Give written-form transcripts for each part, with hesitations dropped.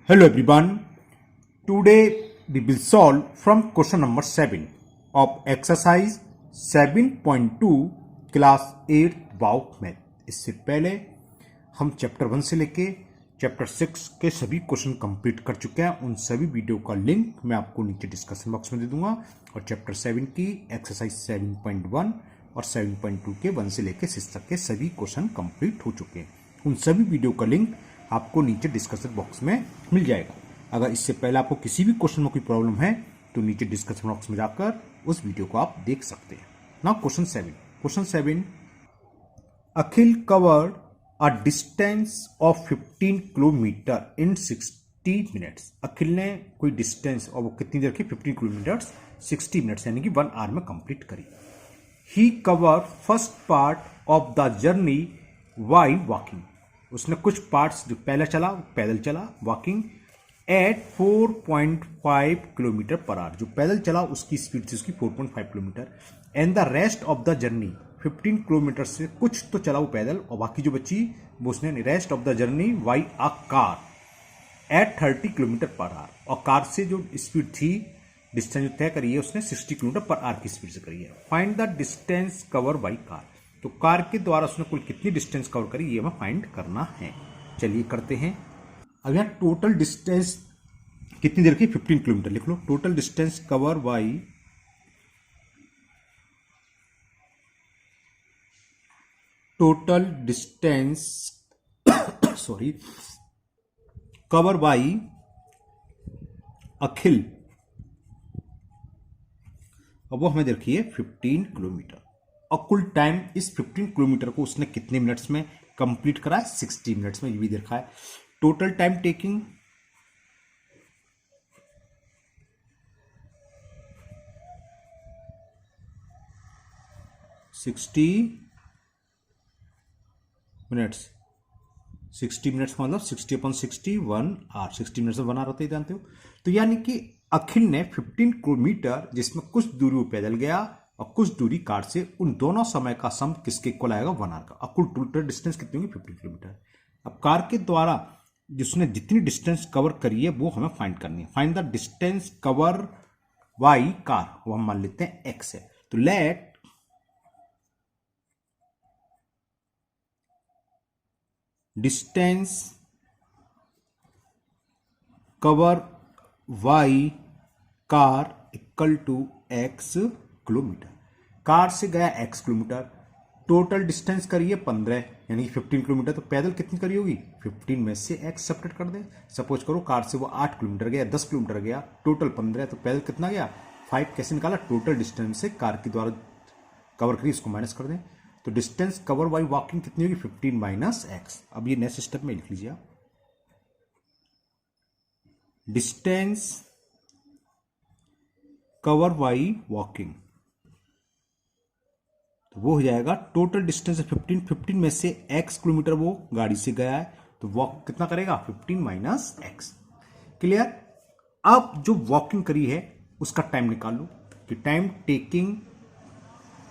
Hello everyone. Today we will solve from question number 7 of exercise 7.2 class 8 wow math. इससे पहले हम chapter 1 से लेके चैप्टर 6 के सभी क्वेश्चन कंप्लीट कर चुके हैं। उन सभी वीडियो का लिंक मैं आपको नीचे डिस्कशन बॉक्स में दे दूंगा और चैप्टर 7 की एक्सरसाइज 7.1 और 7.2 के 1 से लेके 6 तक के सभी क्वेश्चन कंप्लीट हो चुके हैं। उन सभी वीडियो का लिंक आपको नीचे डिस्कशन बॉक्स में मिल जाएगा। अगर इससे पहले आपको किसी भी क्वेश्चन में कोई प्रॉब्लम है तो नीचे डिस्कशन बॉक्स में जाकर उस वीडियो को आप देख सकते हैं। Now question 7 Akhil covered a distance of 15 kilometre in 60 minutes. Akhil ने कोई डिस्टेंस और वो कितनी देर की 15 किलोमीटर 60 मिनट्स यानी कि 1 आवर में कंप्लीट करी। He covered first part of the journey by walking. उसने कुछ पार्ट्स जो पैदल चला walking at 4.5 kilometre per hour. जो पैदल चला उसकी स्पीड थी उसकी 4.5 kilometre. And the rest of the journey 15 kilometre से कुछ तो चला वो पैदल और बाकी जो बची वो उसने rest of the journey by a car at 30 kilometre per hour. और कार से जो स्पीड थी डिस्टेंस जो तय करी है उसने 60 किलोमीटर पर आवर की स्पीड से करी है। Find the distance cover by car. तो कार के द्वारा उसने कुल कितनी डिस्टेंस कवर करी ये हमें फाइंड करना है। चलिए करते हैं। अब यहाँ टोटल डिस्टेंस कितनी देर की 15 किलोमीटर लिख लो। Total distance cover by total distance sorry cover by Akhil, अब वो हमें देखिए 15 किलोमीटर और कुल टाइम इस 15 किलोमीटर को उसने कितने मिनट्स में कंप्लीट करा है 60 मिनट्स में। ये भी देखा है। Total time taking 60 minutes. 60 minutes का मतलब 60/60 1 आवर। 60 मिनट्स में 1 आवर होते ही जानते हो। तो यानी कि अखिल ने 15 किलोमीटर जिसमें कुछ दूरी वो पैदल गया और कुछ दूरी कार से, उन दोनों समय का सम किसके इक्वल आएगा 1 आवर का। अब कुल टोटल डिस्टेंस कितनी होगी 15 किलोमीटर। अब कार के द्वारा जिसने जितनी डिस्टेंस कवर करी है वो हमें फाइंड करनी है। Find the distance cover by car, वो हम मान लेते हैं एक्स है। तो let distance cover by car equal to x kilometre. Car से गया x किलोमीटर, टोटल डिस्टेंस करिए 15 यानी कि 15 किलोमीटर। तो पैदल कितनी करी होगी 15 में से x सेपरेट कर दें। सपोज करो कार से वो 8 किलोमीटर गया 10 किलोमीटर गया, टोटल 15 तो पैदल कितना गया 5। कैसे निकाला, टोटल डिस्टेंस से कार के द्वारा कवर करी इसको माइनस कर दें। तो डिस्टेंस कवर बाय वॉकिंग कितनी होगी 15 माइनस x। अब ये नेक्स्ट स्टेप में लिख लीजिए। डिस्टेंस कवर बाय वॉकिंग तो वो हो जाएगा टोटल डिस्टेंस 15 में से x किलोमीटर वो गाड़ी से गया है तो वॉक कितना करेगा 15 माइनस x। क्लियर। अब जो वॉकिंग करी है उसका टाइम निकाल लो कि time taking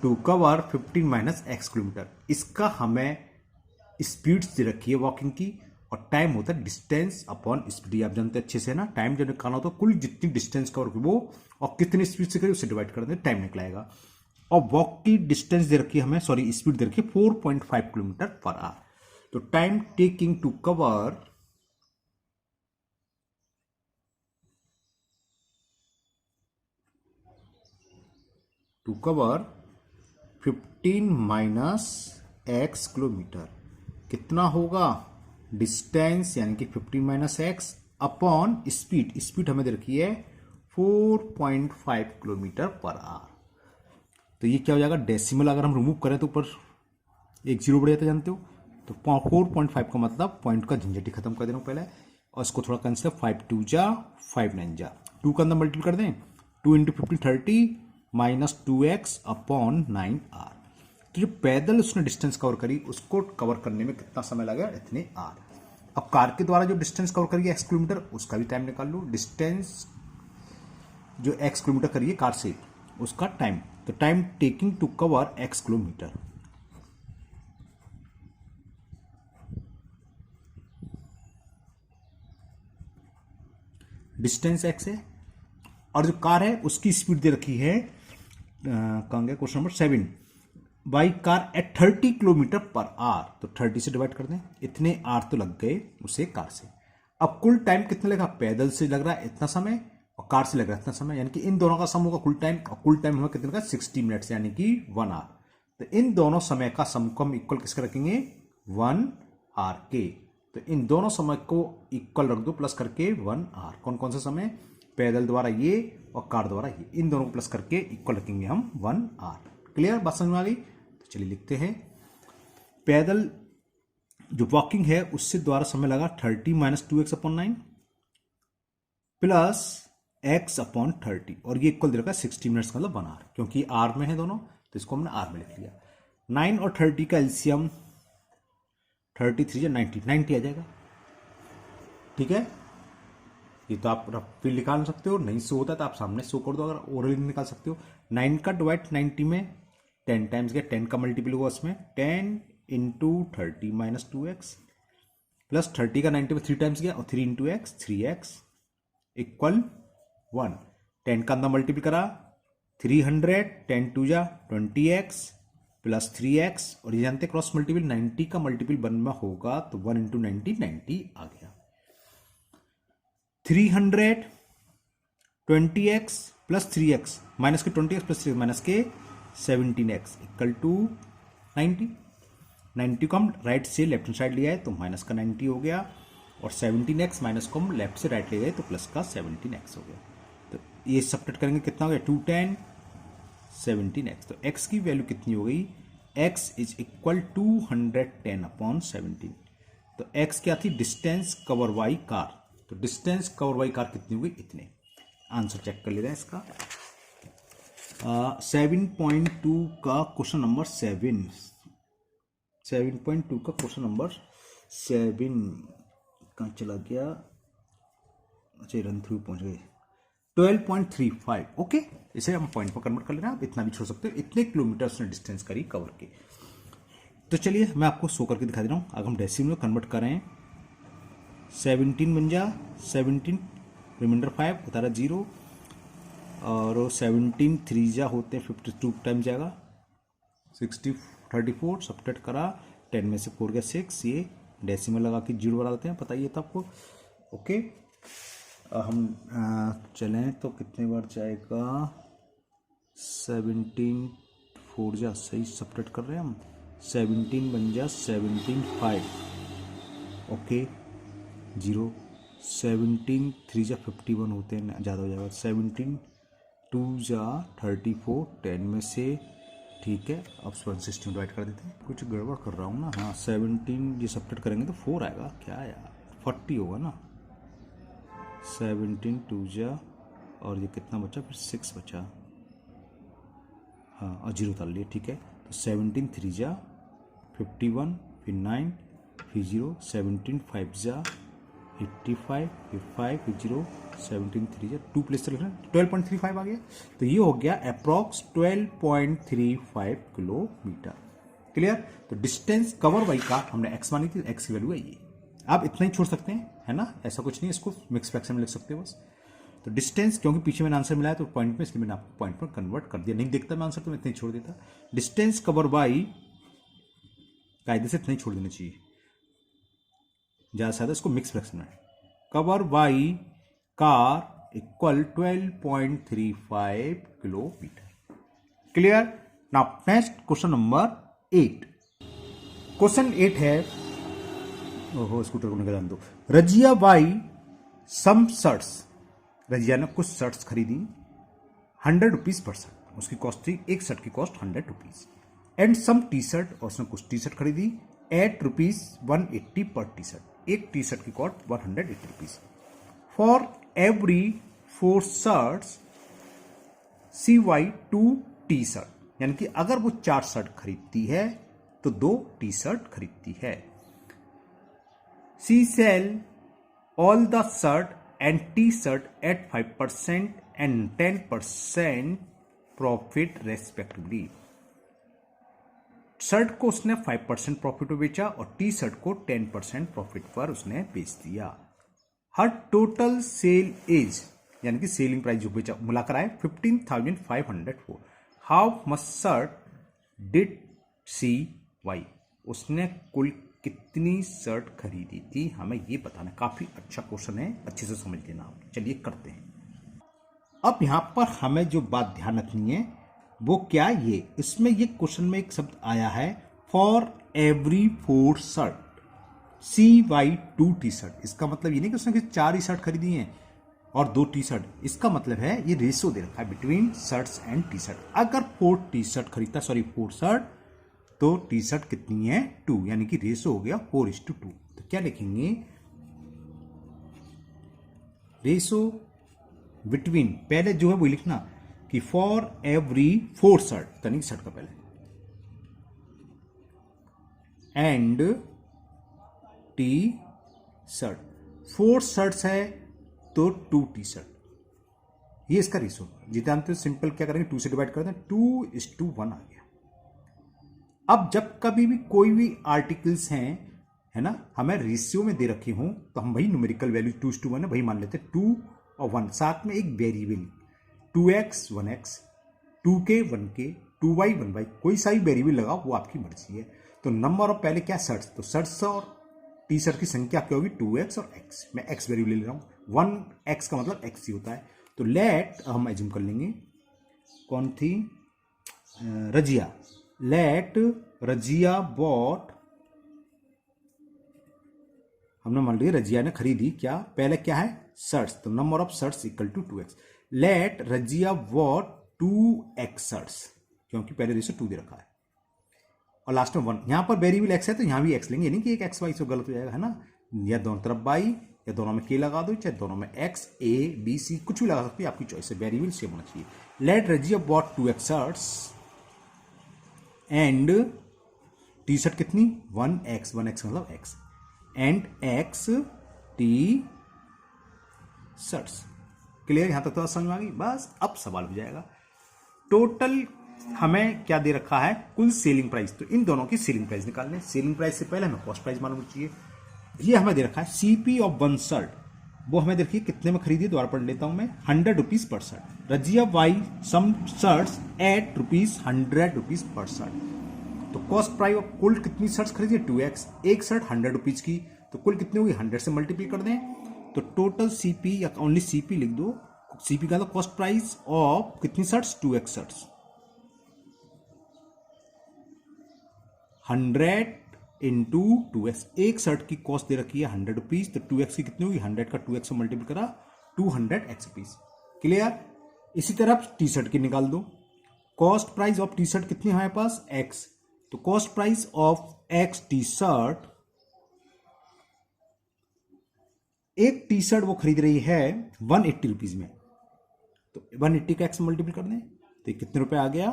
to cover 15 minus x kilometre. इसका हमें स्पीड से रखी है वॉकिंग की और टाइम होता है डिस्टेंस अपॉन स्पीड। आप जानते हैं अच्छे से ना, टाइम जब निकालना होता है कुल जितनी डिस्टेंस कवर की वो और कितनी स्पीड से करी उससे डिवाइड कर दें, टाइम निकलाएगा। और वॉक की डिस्टेंस दे रखी है हमें, सॉरी स्पीड दे रखी है 4.5 किलोमीटर पर आवर। तो time taking to cover to cover 15 minus x kilometre कितना होगा डिस्टेंस यानी कि 15 minus x upon speed. Speed हमें दे रखी है 4.5 किलोमीटर पर आवर। तो ये क्या हो जाएगा, डेसिमल अगर हम रिमूव करें तो ऊपर एक जीरो बढ़ जाता है जानते हो। तो 4.5 का मतलब पॉइंट का झंझट ही खत्म कर देना पहले और इसको थोड़ा कैंसिल 5 2 जा 5 9 जा 2 का अंदर मल्टीपल कर दें 2 × 15 30 माइनस 2x अपॉन 9 आर। तो जो पैदल उसने डिस्टेंस कवर करी उसको कवर करने में कितना समय लगा इतने आर। अब कार के द्वारा जो डिस्टेंस कवर करिए x किलोमीटर उसका भी टाइम निकाल लो। डिस्टेंस जो x किलोमीटर करिए कार से उसका टाइम, तो time taking to cover x kilometre distance x है और जो कार है उसकी स्पीड दे रखी है, कहाँ गया question number 7, by car at 30 kilometre per hour. तो 30 से डिवाइड कर दें, इतने आर तो लग गए उसे कार से। अब कुल टाइम कितना लगा, पैदल से लग रहा है इतना समय और कार से लग रहा है इतना समय, यानी कि इन दोनों का सम होगा कुल टाइम, और कुल टाइम हमें कितने का 60 मिनट्स यानी कि 1 आवर। तो इन दोनों समय का सम को हम इक्वल किसके रखेंगे, 1 आवर के। तो इन दोनों समय को इक्वल रख दो प्लस करके 1 आवर। कौन कौन सा समय, पैदल द्वारा ये और कार द्वारा ये, इन दोनों को प्लस करके इक्वल रखेंगे हम 1 आवर। क्लियर, बात समझ में आ गई। तो चलिए लिखते हैं, पैदल जो वॉकिंग है उससे द्वारा समय लगा 30 - 2x/9 प्लस x/30, और ये इक्वल दे रखा है 60 मिनट्स का, मतलब 1 आवर, क्योंकि आर में है दोनों तो इसको हमने आर में लिख लिया। 9 और 30 का एलसीएम 33 या 90 आ जाएगा। ठीक है, ये तो आप फिर निकाल सकते हो, नहीं शो होता तो आप सामने शो कर दो, अगर ओरली निकाल सकते हो। 9 का डिवाइड 90 में 10 टाइम्स गया, 10 का मल्टीपल होगा उसमें 10 × 30 - 2x प्लस 30 का 90 में 3 टाइम्स गया और 3 × x 3x इक्वल 1। 10 का अंदर मल्टीपल करा 300, 10 2 जा 20x प्लस 3x, और ये जानते क्रॉस मल्टीपल 90 का मल्टीपल 1 में होगा तो 1 × 90 90 आ गया। 300 20x प्लस 3x माइनस के 20x प्लस 3x माइनस के 17x इक्वल टू 90। 90 को हम राइट से लेफ्ट साइड लिया है तो माइनस का 90 हो गया, और 17x माइनस को हम लेफ्ट से राइट ले गए तो प्लस का 17x हो गया। तो ये सब्ट्रैक्ट करेंगे कितना हो गया, 210 17x। तो x की वैल्यू कितनी हो गई, x इज इक्वल 210/17। तो x क्या थी, डिस्टेंस कवर बाई कार। तो डिस्टेंस कवर बाई कार कितनी हो गई, इतने। आंसर चेक कर ले रहे हैं इसका। 7.2 का क्वेश्चन नंबर 7, 7.2 का क्वेश्चन नंबर 7 कहाँ चला गया, अच्छा रन थ्रू पहुंच गए। 12.35 ओके, इसे हम पॉइंट पर कन्वर्ट कर लेना, आप इतना भी छोड़ सकते हो, इतने किलोमीटर उसने डिस्टेंस करी कवर के। तो चलिए मैं आपको शो करके दिखा दे रहा हूँ। अगर हम डेसिमल में कन्वर्ट करें 17 बन जा 17 रिमाइंडर 5 उतारा 0, और 17 3 जा होते हैं 52 टाइम जाएगा 60 34 सब्ट्रैक्ट करा 10 में से 4 गया 6, ये डेसिमल लगा के 0 बना देते हैं, पता ही है था आपको। ओके, हम चलें तो कितने बार जाएगा, 17 4 जा सही सब्ट्रैक्ट कर रहे हैं हम, 17 बन जा 17 5 ओके 0, 17 3 जा 51 होते हैं, ज़्यादा हो जाएगा 17 2 जा 34 10 में से, ठीक है अब 160 डिवाइड कर देते हैं, कुछ गड़बड़ कर रहा हूँ ना, हाँ 17 ये सब्ट्रैक्ट करेंगे तो 4 आएगा, क्या यार 40 होगा ना, 17 2 जा और ये कितना बचा, फिर 6 बचा, हाँ और 0 डाल लिए, ठीक है। तो 17 3 जा 51 फिर 9 फिर 0, 17 5 जा 85 फिर 5 फिर 0, 17 3 जा 2 प्लेस चल रहा है 12.35 आ गया। तो ये हो गया अप्रॉक्स 12.35 किलोमीटर। क्लियर। तो डिस्टेंस कवर बाई का हमने एक्स मानी थी, एक्स की वैल्यू है ये। आप इतना ही छोड़ सकते हैं, है ना, ऐसा कुछ नहीं, इसको मिक्स फ्रैक्शन में लिख सकते हो बस। तो डिस्टेंस, क्योंकि पीछे मैंने आंसर मिलाया तो पॉइंट में, इसलिए मैंने आपको पॉइंट पर कन्वर्ट कर दिया। नहीं देखता मैं आंसर तो मैं इतना ही छोड़ देता। डिस्टेंस कवर बाई कायदे से इतना ही छोड़ देना चाहिए, ज़्यादा से ज़्यादा इसको मिक्स फ्रैक्शन में। Cover by car equal 12.35 kilometre. Clear. Now next question number 8। Question 8 है, ओहो स्कूटर को निकाल दो। Razia buy some shirts, Razia ने कुछ शर्ट्स खरीदी 100 रुपीज पर शर्ट, उसकी कॉस्ट थी, एक शर्ट की cost 100 rupees. And some T shirt, और उसने कुछ टी शर्ट खरीदी एट रुपीज 180 पर टी शर्ट, एक टी शर्ट की cost 180 rupees. For every 4 shirts she buy 2 T shirt, यानी कि अगर वो 4 शर्ट खरीदती है तो 2 टी शर्ट खरीदती है। She sell all the shirt and T shirt at 5% and 10% profit respectively. Shirt को उसने 5% प्रॉफिट पर बेचा और टी शर्ट को 10% प्रॉफिट पर उसने बेच दिया। हर टोटल सेल एज यानी कि सेलिंग प्राइस जो बेचा मिलाकर आए 15,504। How much shirt did she buy, उसने कुल कितनी शर्ट खरीदी थी, हमें ये बताना। काफी अच्छा क्वेश्चन है, अच्छे से समझ लेना आप। चलिए करते हैं। अब यहां पर हमें जो बात ध्यान रखनी है वो क्या, ये इसमें ये क्वेश्चन में एक शब्द आया है for every 4 shirt CY2 T shirt. इसका मतलब ये नहीं कि उसने 4 ही शर्ट खरीदी हैं और 2 टी शर्ट, इसका मतलब है ये रेशो दे रखा है between shirts and T shirt. अगर 4 टी शर्ट खरीदता, 4 शर्ट, तो टी शर्ट कितनी है 2, यानी कि रेशो हो गया 4:2। तो क्या लिखेंगे, रेशो बिटवीन, पहले जो है वो लिखना कि फॉर एवरी 4 शर्ट, यानी शर्ट का पहले, एंड टी शर्ट, 4 शर्ट्स है तो 2 टी शर्ट, ये इसका रेशो। जितना तो सिंपल क्या करेंगे, 2 से डिवाइड कर दें, 2:1 आ गया। अब जब कभी भी कोई भी आर्टिकल्स हैं, है ना, हमें रेशियो में दे रखे हों तो हम भाई न्यूमेरिकल वैल्यू 2:1 है, भाई मान लेते 2 और 1, साथ में एक variable 2x 1x 2k 1k 2y 1y, कोई सा ही वेरिएबल लगाओ, वो आपकी मर्जी है। तो नंबर ऑफ पहले क्या शर्ट्स, तो शर्ट्स और टी शर्ट की संख्या क्या होगी 2x और x, मैं x वेरिएबल ले रहा हूं, 1x का मतलब x ही होता है। तो लेट, हम एज्यूम कर लेंगे कौन थी, रजिया, लेट रजिया बॉट, हमने मान लिया रजिया ने खरीदी क्या, पहले क्या है शर्ट्स, तो number of shirts equal to 2x। Let Razia bought 2x shirts, क्योंकि पहले रेशो 2 दे रखा है और लास्ट में 1, यहां पर वेरिएबल x है तो यहां भी x लेंगे, यानी कि एक x y से गलत हो जाएगा, है ना, या दोनों तरफ y, या दोनों में k लगा दो, चाहे दोनों में x a b c कुछ भी लगा सकते हैं, आपकी चॉइस है, वेरिएबल सेम होना चाहिए। Let Razia bought 2x shirts and T shirt कितनी 1x मतलब x, and x T shirts. Clear, यहां तक तो समझ में आ गई। बस अब सवाल हो जाएगा, टोटल हमें क्या दे रखा है, कुल सेलिंग प्राइस, तो इन दोनों की सेलिंग प्राइस निकाल लें। सेलिंग प्राइस से पहले हमें कॉस्ट प्राइस मालूम चाहिए। ये हमें दे रखा है CP ऑफ 1 शर्ट, वो हमें देखिए कितने में खरीदी, दोबारा पढ़ लेता हूं मैं, 100 rupees per shirt. Razia buy some shirts at rupees 100 rupees per shirt, तो कॉस्ट प्राइस ऑफ कुल कितनी शर्ट्स खरीदी 2x, एक शर्ट 100 रुपीज की, तो कुल कितनी होगी 100 से मल्टीप्लाई कर दें, तो टोटल CP या ओनली CP लिख दो। CP का तो कॉस्ट प्राइस ऑफ कितनी shirts 2x shirts, 100 into 2x, एक शर्ट की कॉस्ट दे रखी है 100 रुपीज, तो 2x की कितनी होगी, 100 का 2x से मल्टीप्लाई करा 200x रुपीज। क्लियर, इसी तरह टी शर्ट की निकाल दो, cost price of T shirt कितनी है हमारे पास x, तो cost price of x T shirt, एक टी शर्ट वो खरीद रही है 180 रुपीज में, तो 180 का x मल्टीप्लाई कर दें तो कितने रुपए आ गया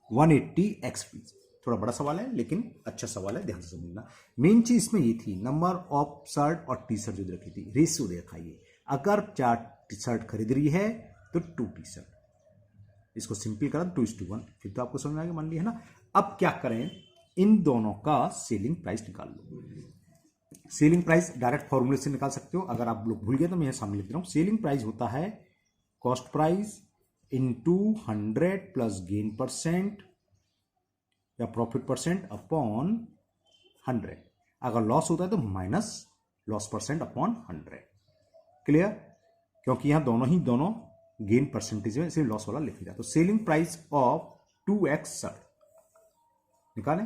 180x रुपीज। थोड़ा बड़ा सवाल है लेकिन अच्छा सवाल है, ध्यान से समझना। मेन चीज इसमें ये थी, नंबर ऑफ शर्ट और टी शर्ट जो दे रखी थी, रेशियो दे रखा है, अगर 4 टी शर्ट खरीद रही है तो 2 टी शर्ट, इसको सिंपल करा 2:1, फिर तो आपको समझ में आ गया, मान लिया है ना। अब क्या करें, इन दोनों का सेलिंग प्राइस निकाल लो। सेलिंग प्राइस डायरेक्ट फॉर्मूले से निकाल सकते हो, अगर आप लोग भूल गए तो मैं यहां सामने लिख रहा हूं। सेलिंग प्राइस होता है cost price into 100 plus gain percent या प्रॉफिट परसेंट अपॉन 100, अगर लॉस होता है तो minus loss percent upon 100। Clear, क्योंकि यहां दोनों गेन परसेंटेज है, इसलिए लॉस वाला लिख दिया। तो selling price of 2x shirt निकालें,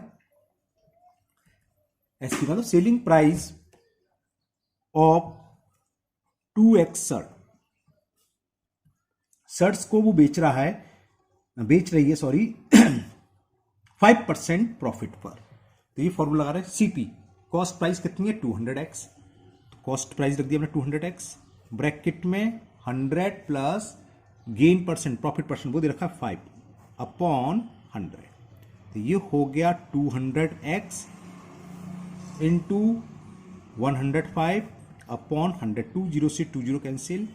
ऐसे निकालो, selling price of 2x shirt, shirts को वो बेच रही है 5% प्रॉफिट पर, तो ये फॉर्मूला लगा रहे हैं CP, कॉस्ट प्राइस कितनी है 200x, तो कॉस्ट प्राइस रख दिया हमने 200x, ब्रैकेट में 100 plus gain percent profit percent वो दे रखा है 5 अपॉन 100, तो ये हो गया 200x इंटू 105 अपॉन 100, 20 से 20 कैंसिल,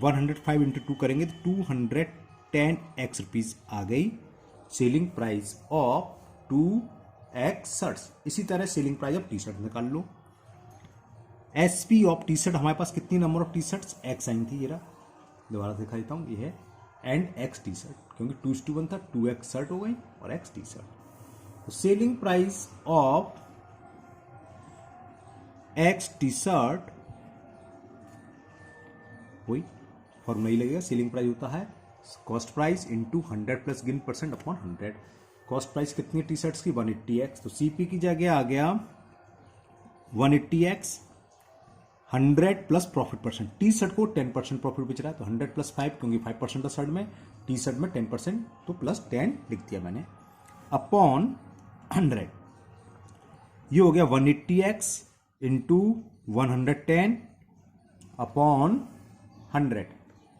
105 इंटू 2 करेंगे तो 210x रुपीज आ गई selling price of 2x shirts. इसी तरह selling price of T shirt निकाल लो, SP ऑफ टी शर्ट हमारे पास कितनी number of T shirts x आई थी, ये रहा, दोबारा दिखा देता हूँ, ये है एंड एक्स टी शर्ट, क्योंकि 2:1 था, 2x शर्ट हो गई और एक्स टी शर्ट। तो selling price of x T shirt वही फॉर्मूला ही लगेगा, सेलिंग प्राइस होता है कॉस्ट प्राइस इंटू 100 प्लस गिन परसेंट अपॉन 100। कॉस्ट प्राइस कितनी टी शर्ट्स की 180x, तो CP की जगह आ गया 180x 100 plus profit percent. T shirt को 10% प्रॉफिट बेच रहा है तो 100 प्लस 5, क्योंकि 5% था शर्ट में, टी शर्ट में 10% तो प्लस 10 लिख दिया मैंने अपॉन 100। ये हो गया 180x इंटू 110 अपॉन 100,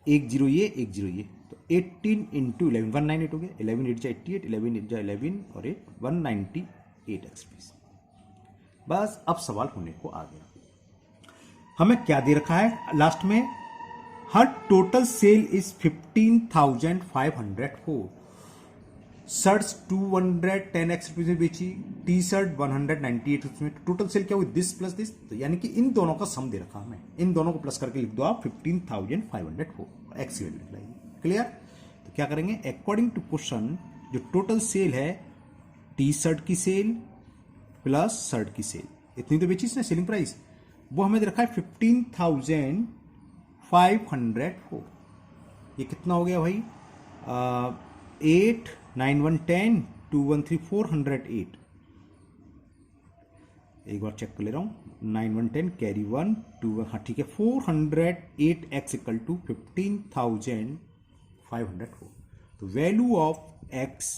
एक जीरो ये एक जीरो ये, तो 18 इंटू 11 198 हो गया, 11 8 जा 88, 11 8 जा 11 और 8 198x पीस। बस अब सवाल होने को आ गया, हमें क्या दे रखा है लास्ट में, हर total sale is 15,504, shirts 210x rupees में बेची, टी शर्ट 198 रुपीज में, टोटल सेल क्या हुई दिस प्लस दिस, तो यानी कि इन दोनों का सम दे रखा हमें, इन दोनों को प्लस करके लिख दो आप 15,504, एक्स की वैल्यू लिख लाइए। क्लियर? तो क्या करेंगे, अकॉर्डिंग टू क्वेश्चन जो टोटल सेल है टी शर्ट की सेल प्लस शर्ट की सेल, इतनी तो बेची इसने सेलिंग प्राइस, वो हमें दे रखा है 15,504। ये कितना हो गया भाई, 8 9 1 10 2 1 3 408, एक बार चेक कर ले रहा हूं, 9 1 10 कैरी 1 2 1, हाँ ठीक है, 408x इक्वल टू 15,504। तो वैल्यू ऑफ x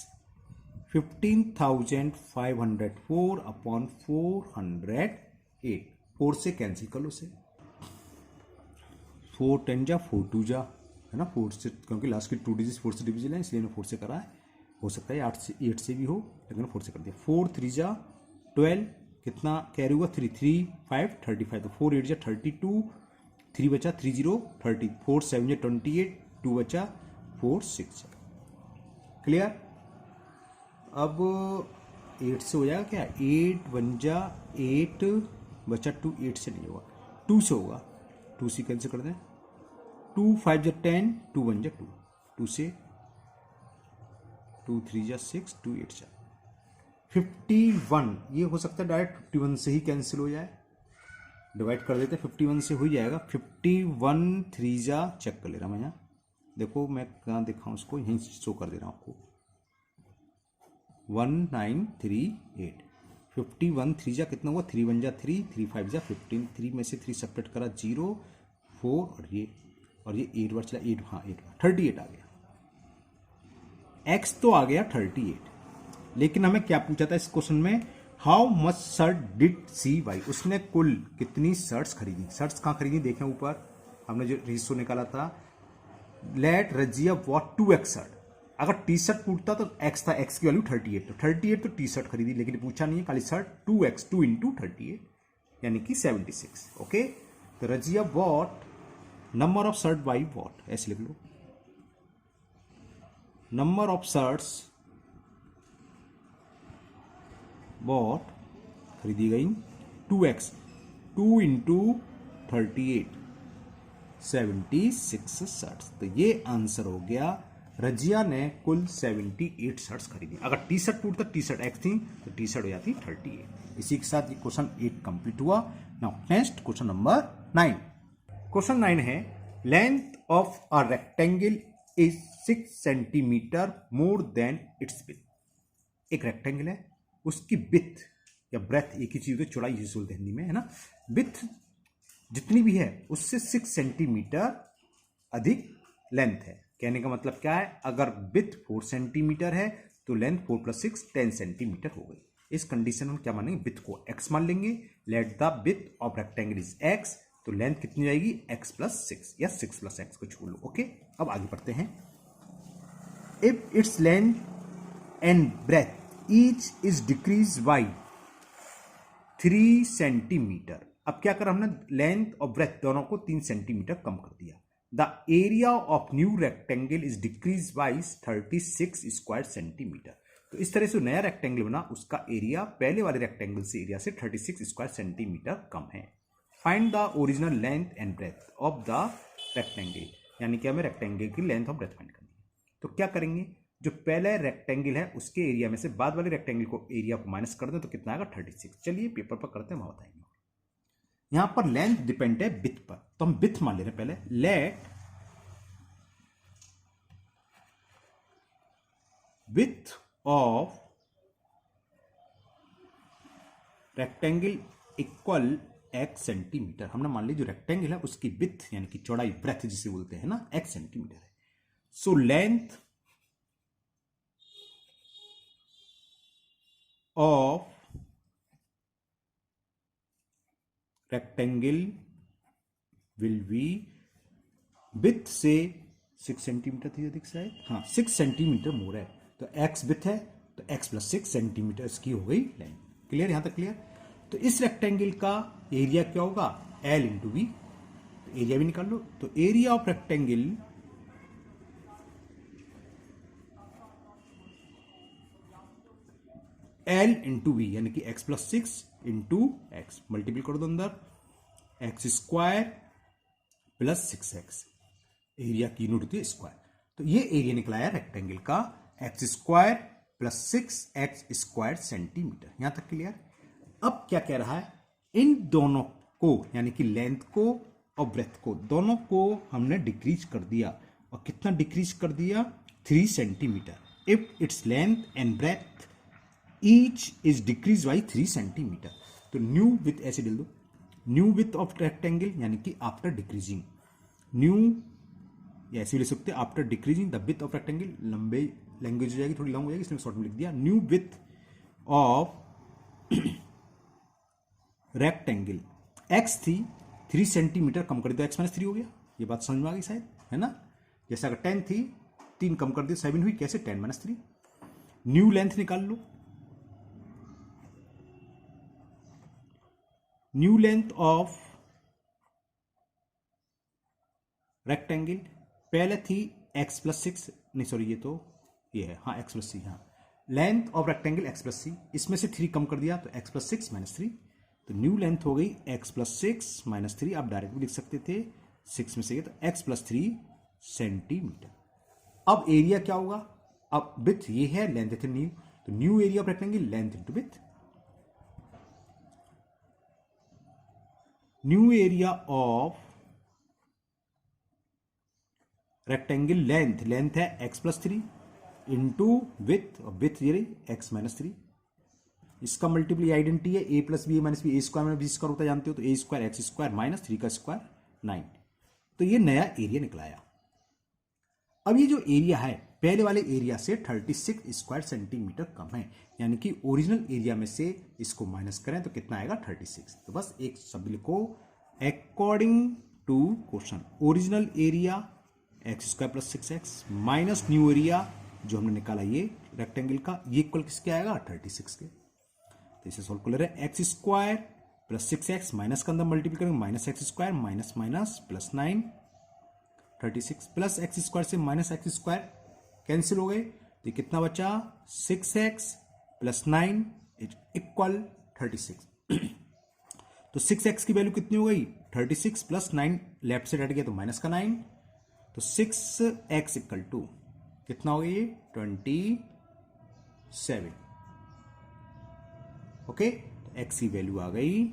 15,504 अपॉन 408, 4 से कैंसिल कर लो उसे, 4 10 जा 4 2 जा, है ना, 4 से, क्योंकि लास्ट की 2 डिजिट 4 से डिविजन है इसलिए 4 से करा है, हो सकता है 8 से भी हो, लेकिन 4 से कर दिया। 4 3 जा 12, कितना कैरी हुआ 3 3 5 35, तो 4 8 जा 32, 3 बचा 3 0 30, 4 7 जा 28, 2 बचा 4 6 जा। क्लियर? अब 8 से हो जाएगा क्या, 8 1 जा 8 बचा 2, 8 से नहीं होगा, 2 से होगा, 2 से कैंसिल कर दें, 2 5 जा 10, 2 1 जा 2, 2 से 2 3 जा 6, 2 8 जा 51, ये हो सकता है डायरेक्ट 51 से ही कैंसिल हो जाए, डिवाइड कर देते 51 से हो जाएगा, 51 3 जा, चेक कर ले रहा मैं यहाँ, देखो मैं कहाँ दिखाऊँ उसको, यहीं शो कर दे रहा हूँ आपको, 1938, 51 3 जा कितना हुआ, 3 1 जा 3, 3 5 जा 15, 3 में से 3 सेपरेट करा 0 4 और ये 8 बार चला, 8 हाँ 8 38 आ गया, x तो आ गया 38, लेकिन हमें क्या पूछा था इस क्वेश्चन में, how much shirt did she buy, उसने कुल कितनी शर्ट्स खरीदी, शर्ट्स कहाँ खरीदी देखें ऊपर हमने जो रेशो निकाला था, let Razia bought 2x shirt, अगर टी शर्ट पूछता तो x था, x की वैल्यू 38, तो 38 तो टी शर्ट खरीदी, लेकिन पूछा नहीं है, खाली शर्ट 2x 2 इंटू 38 यानी कि 76। ओके, तो Razia what number of shirt by what, ऐसे लिख लो, नंबर ऑफ शर्ट्स बॉट खरीदी गई 2x 2 इंटू 38 76 शर्ट्स, तो ये आंसर हो गया, रजिया ने कुल 78 शर्ट्स खरीदी। अगर टी शर्ट पूछता टी शर्ट x थी तो टी शर्ट हो जाती 38। इसी के साथ ये क्वेश्चन 8 कंप्लीट हुआ। Now next question number 9। Question 9 है length of a rectangle is 6 centimetre more than it's width. एक रेक्टेंगल है, उसकी विड्थ या ब्रेथ एक ही चीज, चौड़ाई जिसे बोलते हैं हिंदी में, है ना, विड्थ जितनी भी है उससे 6 सेंटीमीटर अधिक लेंथ है। कहने का मतलब क्या है, अगर विड्थ 4 सेंटीमीटर है तो लेंथ 4 + 6 10 सेंटीमीटर हो गई। इस कंडीशन में क्या मानेंगे, विड्थ को x मान लेंगे, let the width of rectangle is x, तो लेंथ कितनी जाएगी x + 6 या 6 + x को छोड़ लो। ओके, अब आगे बढ़ते हैं। If its length and breadth each is decrease by 3 centimetre. अब क्या करा हमने, लेंथ और ब्रेथ दोनों को 3 सेंटीमीटर कम कर दिया। The area of new rectangle is decrease by 36 square centimetre. तो इस तरह से नया रेक्टेंगल बना, उसका एरिया पहले वाले रेक्टेंगल से एरिया से 36 स्क्वायर सेंटीमीटर कम है। Find the original length and breadth of the rectangle, यानी कि हमें रेक्टेंगल की लेंथ और ब्रेथ फाइंड करनी है। तो क्या करेंगे, जो पहले रेक्टेंगल है उसके एरिया में से बाद वाले रेक्टेंगल को एरिया को माइनस कर दें तो कितना आएगा 36। चलिए पेपर पर करते हैं, वहां बताएंगे। यहां पर लेंथ डिपेंड है विड्थ पर, तो हम विड्थ मान ले रहे हैं पहले। Let width of rectangle equal x centimetre. हमने मान ली जो रेक्टेंगल है उसकी विड्थ यानी कि चौड़ाई, ब्रेथ जिसे बोलते हैं ना, x सेंटीमीटर है। So length of rectangle will be, width से 6 सेंटीमीटर थी अधिक शायद, हाँ 6 सेंटीमीटर मोर है, तो x विड्थ है तो x प्लस 6 सेंटीमीटर इसकी हो गई लेंथ। क्लियर, यहां तक क्लियर। तो इस रेक्टेंगल का एरिया क्या होगा, L इंटू बी, तो एरिया भी निकाल लो। तो area of rectangle L into B यानी कि x plus 6 into x, multiple कर दो अंदर, x square plus 6x, area की यूनिट होती है स्क्वायर। तो ये एरिया निकला है रेक्टेंगल का x square plus 6x square centimetre. यहां तक क्लियर। अब क्या कह रहा है, इन दोनों को यानी कि लेंथ को और ब्रेथ को, दोनों को हमने डिक्रीज कर दिया, और कितना डिक्रीज कर दिया, 3 centimetre. If its length and breadth each is decrease by 3 centimetre. तो न्यू विथ ऐसे डाल दो, न्यू विथ ऑफ रेक्टेंगल यानी कि आफ्टर डिक्रीजिंग, न्यू या ऐसे भी ले सकते हैं after decreasing the width of rectangle. लंबे लैंग्वेज हो जाएगी, थोड़ी लॉन्ग हो जाएगी, इसलिए शॉर्ट में लिख दिया, new width of rectangle x थी 3 सेंटीमीटर, कम कर दिया एक्स माइनस 3 हो गया। ये बात समझ में आ गई शायद, है ना। जैसे अगर 10 थी, 3 कम कर दिया 7 हुई, कैसे 10 माइनस 3। न्यू लेंथ निकाल लो, न्यू लेंथ ऑफ रेक्टेंगल पहले थी x प्लस 6, नहीं सॉरी ये है, हाँ x प्लस 6, हाँ length of rectangle x plus 6, इसमें से 3 कम कर दिया तो x प्लस 6 माइनस 3, तो न्यू लेंथ हो गई x प्लस 6 माइनस 3। आप डायरेक्ट भी लिख सकते थे 6 में से, तो x प्लस 3 सेंटीमीटर। अब एरिया क्या होगा, अब विथ ये है, लेंथ है न्यू, तो new area of rectangle length into width, new area of rectangle length है x प्लस 3 इंटू विथ, और विथ ये रही x माइनस 3। इसका मल्टीपल आइडेंटिटी है a plus B minus B, A square में बी स्क्वायर होता है जानते हो, तो A square x square minus 3 का स्क्वायर 9। तो ये नया एरिया निकलाया। अब ये जो एरिया है पहले वाले एरिया से 36 स्क्वायर सेंटीमीटर कम है, यानी कि ओरिजिनल एरिया में से इसको माइनस करें तो कितना आएगा 36। तो बस एक शब्द लिखो, according to question original area x square plus 6x minus new area जो हमने निकाला ये रेक्टेंगल का, ये इक्वल किसके आएगा 36 के। तो इसे सोल्व कर ले रहे हैं, x square plus 6x minus का अंदर मल्टीपल करेंगे, minus x square minus minus plus 9, 36 plus x square से माइनस एक्स स्क्वायर कैंसिल हो गए, तो कितना बचा 6x प्लस 9 इक्वल 36। तो 6x की वैल्यू कितनी हो गई 36 प्लस 9, लेफ्ट से हट गया तो माइनस का 9, तो 6x इक्वल टू कितना हो गया 27। ओके, तो x की वैल्यू आ गई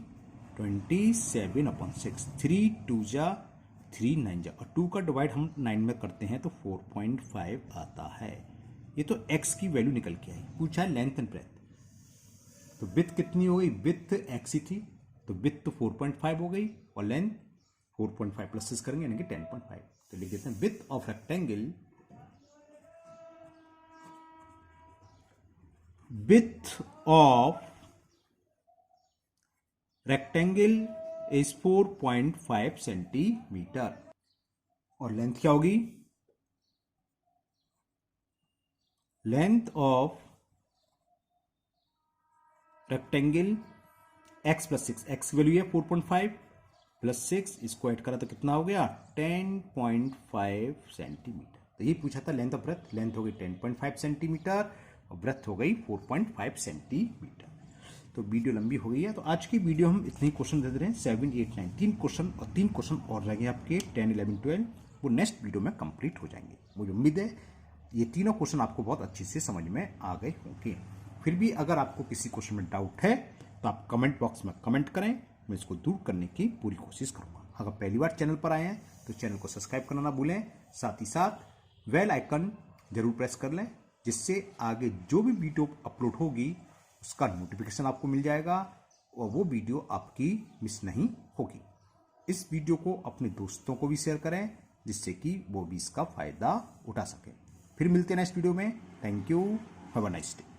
27/6, 3 2 जा 3 9 जा, और 2 का डिवाइड हम 9 में करते हैं तो 4.5 आता है। ये तो x की वैल्यू निकल के आई। पूछा है लेंथ एंड ब्रेथ, तो विड्थ कितनी हो गई, विड्थ x ही थी तो विड्थ तो 4.5 हो गई, और लेंथ 4.5 प्लस 6 करेंगे यानी कि 10.5। तो लिख देते हैं width of rectangle, width of rectangle is 4.5 centimetre, और लेंथ क्या होगी, length of rectangle x plus 6, x की वैल्यू है 4.5 प्लस 6, इसको ऐड करा तो कितना हो गया 10.5 सेंटीमीटर। तो ये पूछा था लेंथ ऑफ ब्रेथ, लेंथ हो गई 10.5 सेंटीमीटर और ब्रेथ हो गई 4.5 सेंटीमीटर। तो वीडियो लंबी हो गई है, तो आज की वीडियो हम इतने ही क्वेश्चन दे रहे हैं 7, 8, 9 तीन क्वेश्चन और 3 क्वेश्चन और रहेंगे आपके 10, 11, 12 वो नेक्स्ट वीडियो में कंप्लीट हो जाएंगे। मुझे उम्मीद है ये तीनों क्वेश्चन आपको बहुत अच्छे से समझ में आ गए होंगे। फिर भी अगर आपको किसी क्वेश्चन में डाउट है तो आप कमेंट बॉक्स में कमेंट करें, मैं इसको दूर करने की पूरी कोशिश करूंगा। अगर पहली बार चैनल पर आए हैं तो चैनल को सब्सक्राइब करना ना भूलें, साथ ही साथ बेल आइकन जरूर प्रेस कर लें, जिससे आगे जो भी वीडियो अपलोड होगी उसका नोटिफिकेशन आपको मिल जाएगा और वो वीडियो आपकी मिस नहीं होगी। इस वीडियो को अपने दोस्तों को भी शेयर करें, जिससे कि वो भी इसका फायदा उठा सकें। फिर मिलते हैं नेक्स्ट वीडियो में। Thank you, have a nice day.